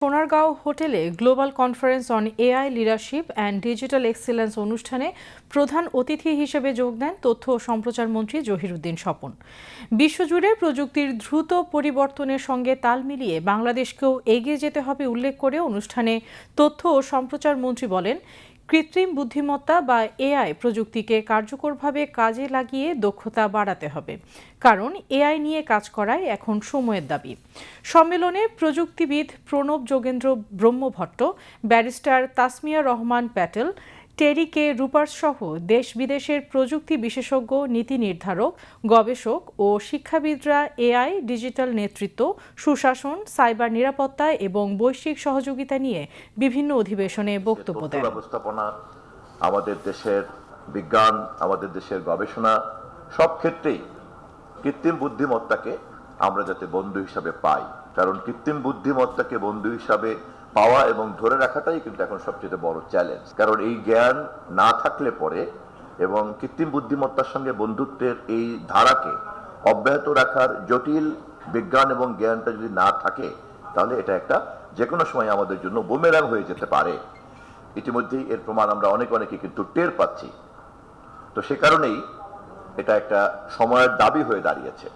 সোনারগাঁও হোটেলে global conference on AI leadership and digital excellence অনুষ্ঠানে প্রধান অতিথি হিসেবে যোগ দেন তথ্য ও সম্প্রচার মন্ত্রী জহিরুদ্দিন স্বপন। বিশ্বজুড়ে প্রযুক্তির দ্রুত পরিবর্তনের সঙ্গে তাল মিলিয়ে বাংলাদেশকেও এগিয়ে যেতে হবে উল্লেখ করে অনুষ্ঠানে তথ্য ও সম্প্রচার মন্ত্রী বলেন, কৃত্রিম বুদ্ধিমত্তা বা এআই প্রযুক্তিকে কার্যকরভাবে কাজে লাগিয়ে দক্ষতা বাড়াতে হবে, কারণ এআই নিয়ে কাজ করাই এখন সময়ের দাবি। সম্মেলনে প্রযুক্তিবিদ প্রণব যোগেন্দ্র ব্রহ্মভট্ট, ব্যারিস্টার তাসমিয়া রহমান প্যাটেল, টেরি কে রুপার্স সহ দেশ বিদেশের প্রযুক্তি বিশেষজ্ঞ, নীতি নির্ধারক, গবেষক ও শিক্ষাবিদরা এআই, ডিজিটাল নেতৃত্ব, সুশাসন, সাইবার নিরাপত্তা এবং বৈশ্বিক সহযোগিতা নিয়ে বিভিন্ন অধিবেশনে বক্তব্য দেন। ব্যবস্থাপনা, আমাদের দেশের বিজ্ঞান, আমাদের দেশের গবেষণা সব ক্ষেত্রেই কৃত্রিম বুদ্ধিমত্তাকে আমরা যাতে বন্ধু হিসাবে পাই, কারণ কৃত্রিম বুদ্ধিমত্তাকে বন্ধু হিসাবে পাওয়া এবং ধরে রাখাটাই কিন্তু এখন সবচেয়ে বড় চ্যালেঞ্জ। কারণ এই জ্ঞান না থাকলে পরে এবং কৃত্রিম বুদ্ধিমত্তার সঙ্গে বন্ধুত্বের এই ধারাকে অব্যাহত রাখার জটিল বিজ্ঞান এবং জ্ঞানটা যদি না থাকে, তাহলে এটা একটা যে কোনো সময় আমাদের জন্য বুমেরাং হয়ে যেতে পারে। ইতিমধ্যেই এর প্রমাণ আমরা অনেকে কিন্তু টের পাচ্ছি। তো সে কারণেই এটা একটা সময়ের দাবি হয়ে দাঁড়িয়েছে।